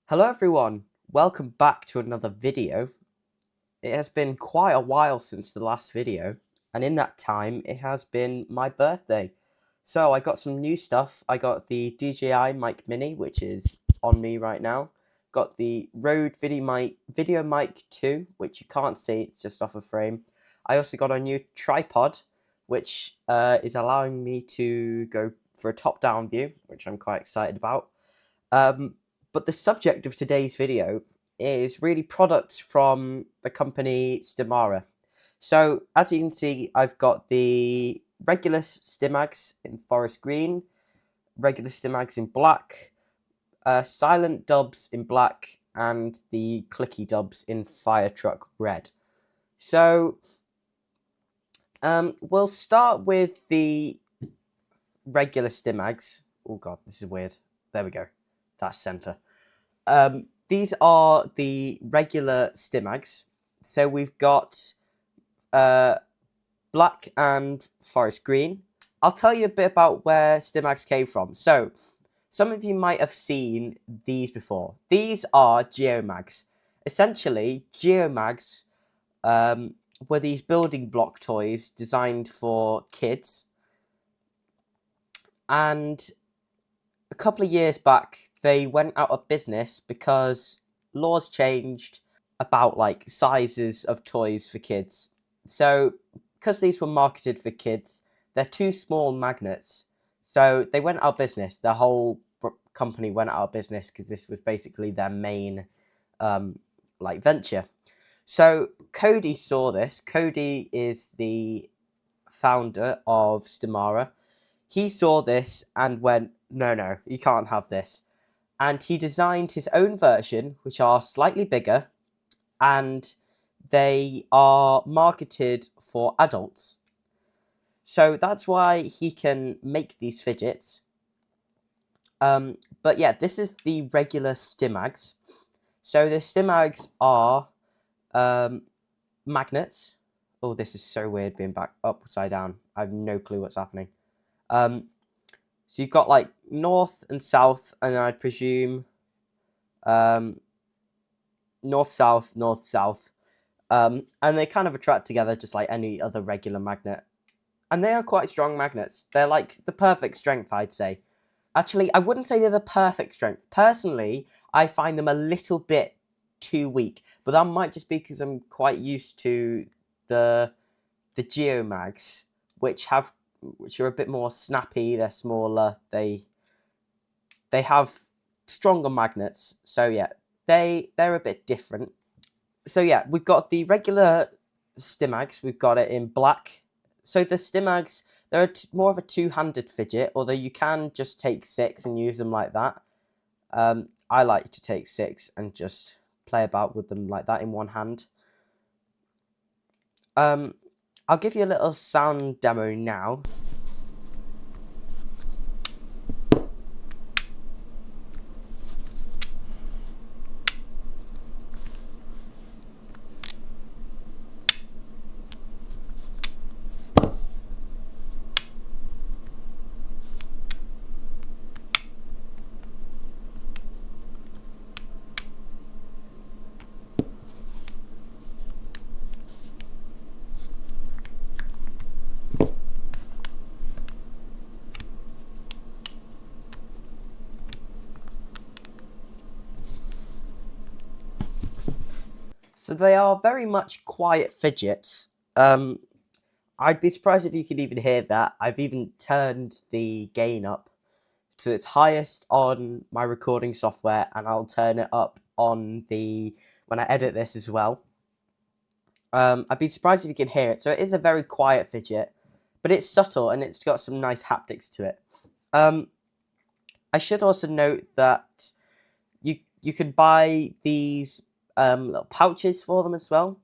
Hello everyone, welcome back to another video. It has been quite a while since the last video, and in that time it has been my birthday. So I got some new stuff. I got the DJI Mic Mini, which is on me right now. Got the Rode Video Mic 2, which you can't see, it's just off a frame. I also got a new tripod, which is allowing me to go for a top-down view, which I'm quite excited about. But the subject of today's video is really products from the company Stimara. So as you can see, I've got the regular Stimags in forest green, regular Stimags in black, silent dubs in black, and the clicky dubs in fire truck red. So we'll start with the regular Stimags. Oh god, this is weird. There we go. That's center. These are the regular Stimags. So we've got black and forest green. I'll tell you a bit about where Stimags came from. So some of you might have seen these before. These are Geomags. Essentially, Geomags were these building block toys designed for kids. And a couple of years back, they went out of business because laws changed about like sizes of toys for kids. So, because these were marketed for kids, they're too small magnets. So they went out of business. The whole company went out of business because this was basically their main venture. So Cody saw this. Cody is the founder of Stimara. He saw this and went, no, you can't have this. And he designed his own version, which are slightly bigger, and they are marketed for adults. So that's why he can make these fidgets. But yeah, this is the regular Stimags. So the Stimags are magnets. Oh, this is so weird being back upside down. I have no clue what's happening. So you've got like north and south, and I'd presume north, south, north, south. And they kind of attract together just like any other regular magnet. And they are quite strong magnets. They're like the perfect strength, I'd say. Actually, I wouldn't say they're the perfect strength. Personally, I find them a little bit too weak. But that might just be because I'm quite used to the Geomags, which are a bit more snappy. They're smaller. They have stronger magnets. So yeah, they're a bit different. So yeah, we've got the regular Stimags. We've got it in black. So the Stimags, they're more of a two-handed fidget, although you can just take 6 and use them like that. I like to take 6 and just play about with them like that in one hand. I'll give you a little sound demo now. So they are very much quiet fidgets. I'd be surprised if you could even hear that. I've even turned the gain up to its highest on my recording software, and I'll turn it up on when I edit this as well. I'd be surprised if you can hear it. So it is a very quiet fidget, but it's subtle and it's got some nice haptics to it. I should also note that you can buy these little pouches for them as well.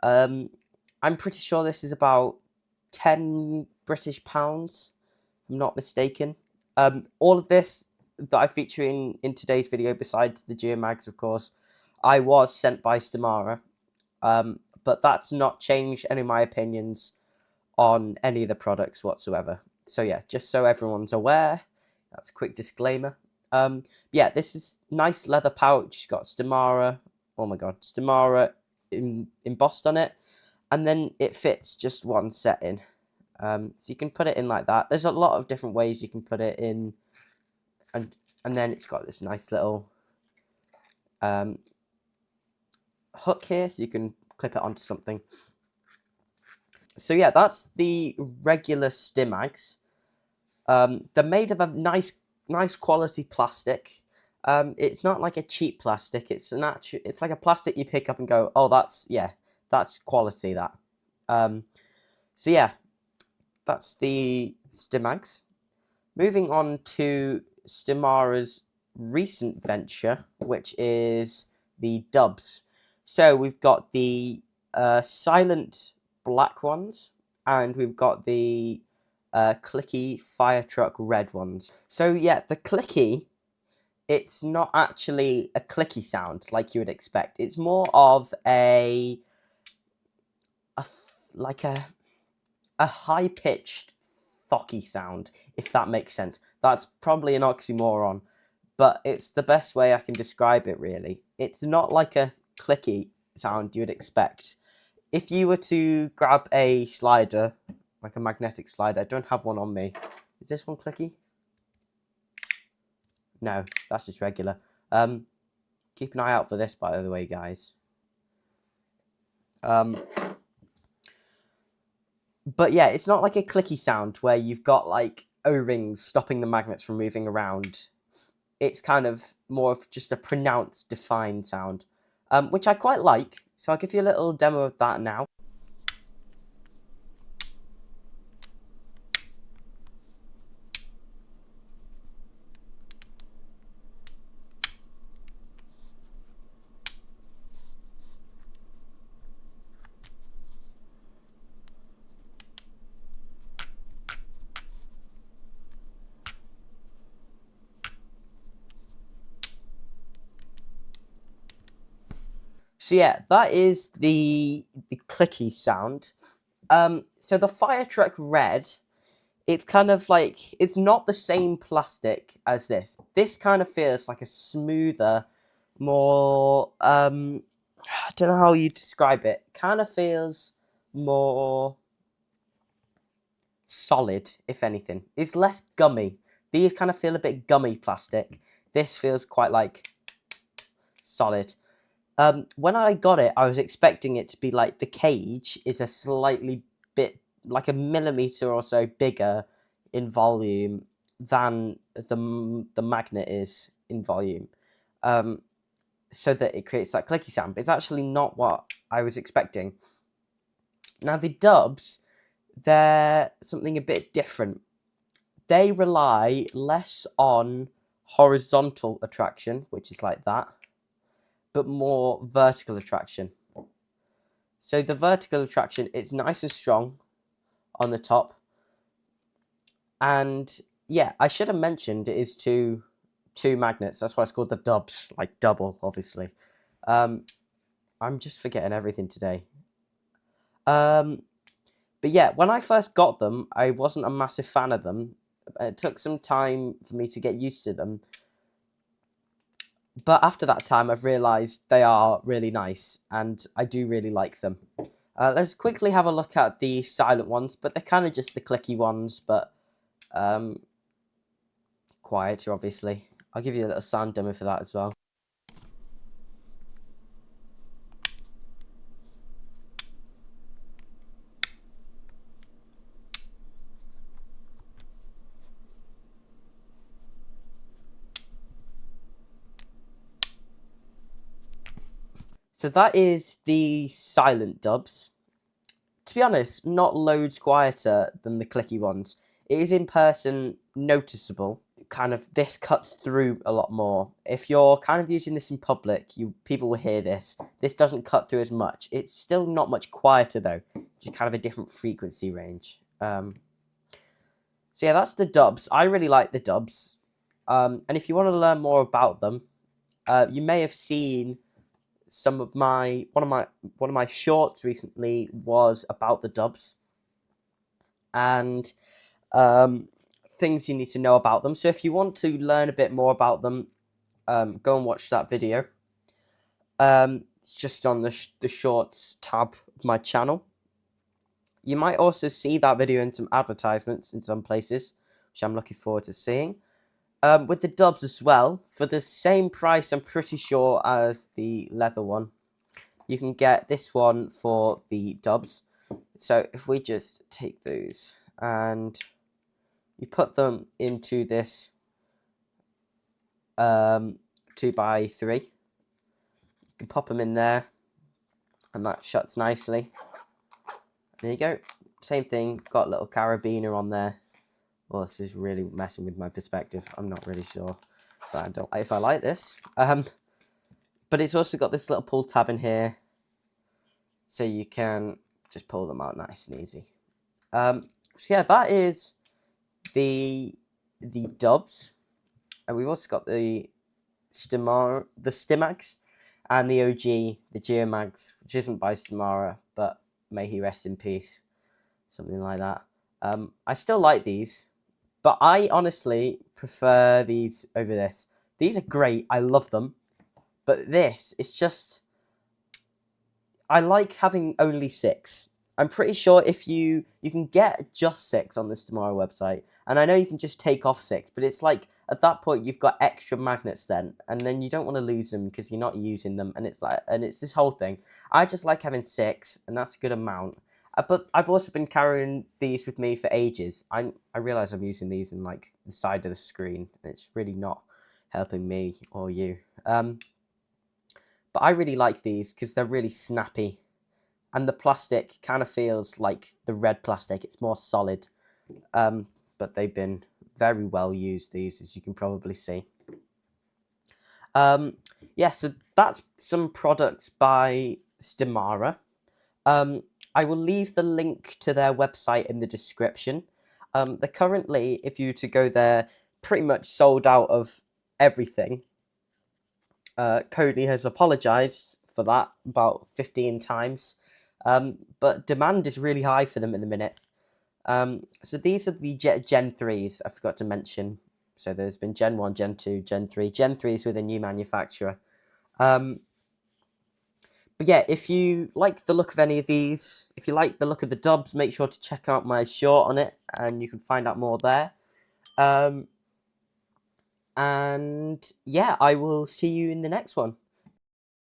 I'm pretty sure this is about £10 British, if I'm not mistaken. All of this that I feature in today's video, besides the Geomags, of course, I was sent by Stimara. But that's not changed any of my opinions on any of the products whatsoever. So yeah, just so everyone's aware, that's a quick disclaimer. Yeah, this is nice leather pouch. It's got Stamara. Oh my god, Stamara embossed on it, and then it fits just one setting. So you can put it in like that. There's a lot of different ways you can put it in, and then it's got this nice little hook here, so you can clip it onto something. So yeah, that's the regular Stimags. They're made of a nice quality plastic. It's not like a cheap plastic. It's it's like a plastic you pick up and go, oh, that's quality. That. So yeah, that's the Stimags. Moving on to Stimara's recent venture, which is the Dubs. So we've got the silent black ones, and we've got the clicky fire truck red ones. So yeah, the clicky, it's not actually a clicky sound like you would expect. It's more of like a high pitched thocky sound, if that makes sense. That's probably an oxymoron, but it's the best way I can describe it, really. It's not like a clicky sound you would expect. If you were to grab a slider, like a magnetic slider, I don't have one on me. Is this one clicky? No, that's just regular. Keep an eye out for this, by the way, guys. But yeah, it's not like a clicky sound where you've got like O-rings stopping the magnets from moving around. It's kind of more of just a pronounced, defined sound, which I quite like. So I'll give you a little demo of that now. So yeah, that is the clicky sound. So the fire truck red, it's kind of like, it's not the same plastic as this. This kind of feels like a smoother, more I don't know how you describe it. Kind of feels more solid, if anything. It's less gummy. These kind of feel a bit gummy plastic. This feels quite like solid. When I got it, I was expecting it to be like the cage is a slightly bit, like a millimeter or so bigger in volume than the magnet is in volume, so that it creates that clicky sound. But it's actually not what I was expecting. Now the Dubs, they're something a bit different. They rely less on horizontal attraction, which is like that, but more vertical attraction. So the vertical attraction, it's nice and strong on the top. And yeah, I should have mentioned it is two magnets. That's why it's called the Dubs, like double, obviously. I'm just forgetting everything today. But yeah, when I first got them, I wasn't a massive fan of them. It took some time for me to get used to them. But after that time, I've realised they are really nice, and I do really like them. Let's quickly have a look at the silent ones, but they're kind of just the clicky ones, but quieter, obviously. I'll give you a little sound demo for that as well. So that is the silent Dubs. To be honest, not loads quieter than the clicky ones. It is in person noticeable. Kind of, this cuts through a lot more. If you're kind of using this in public, people will hear this. This doesn't cut through as much. It's still not much quieter though, just kind of a different frequency range. So yeah, that's the Dubs. I really like the Dubs. And if you want to learn more about them, you may have seen some of one of my shorts recently was about the Dubs, and things you need to know about them. So if you want to learn a bit more about them, go and watch that video. It's just on the shorts tab of my channel. You might also see that video in some advertisements in some places, which I'm looking forward to seeing. With the dubs as well, for the same price, I'm pretty sure, as the leather one, you can get this one for the dubs. So if we just take those and you put them into this 2x3, you can pop them in there, and that shuts nicely. There you go. Same thing, got a little carabiner on there. Well, this is really messing with my perspective. I'm not really sure if I like this. But it's also got this little pull tab in here, so you can just pull them out nice and easy. So yeah, that is the dubs, and we've also got the Stimags, and the OG, the Geomags, which isn't by Stimara, but may he rest in peace, something like that. I still like these, but I honestly prefer these over this. These are great, I love them, but this, it's just, I like having only 6. I'm pretty sure if you can get just 6 on the Stimara website, and I know you can just take off 6, but it's like, at that point, you've got extra magnets then, and then you don't want to lose them because you're not using them, and it's this whole thing. I just like having 6, and that's a good amount. But I've also been carrying these with me for ages. I realise I'm using these in like the side of the screen, and it's really not helping me or you. But I really like these because they're really snappy. And the plastic kind of feels like the red plastic. It's more solid. But they've been very well used, these, as you can probably see. Yeah, so that's some products by Stimara. I will leave the link to their website in the description. They're currently, if you were to go there, pretty much sold out of everything. Cody has apologised for that about 15 times. But demand is really high for them in the minute. So these are the Gen 3s I forgot to mention. So there's been Gen 1, Gen 2, Gen 3. Gen 3 is with a new manufacturer. But yeah, if you like the look of any of these, if you like the look of the dubs, make sure to check out my short on it, and you can find out more there. And yeah, I will see you in the next one.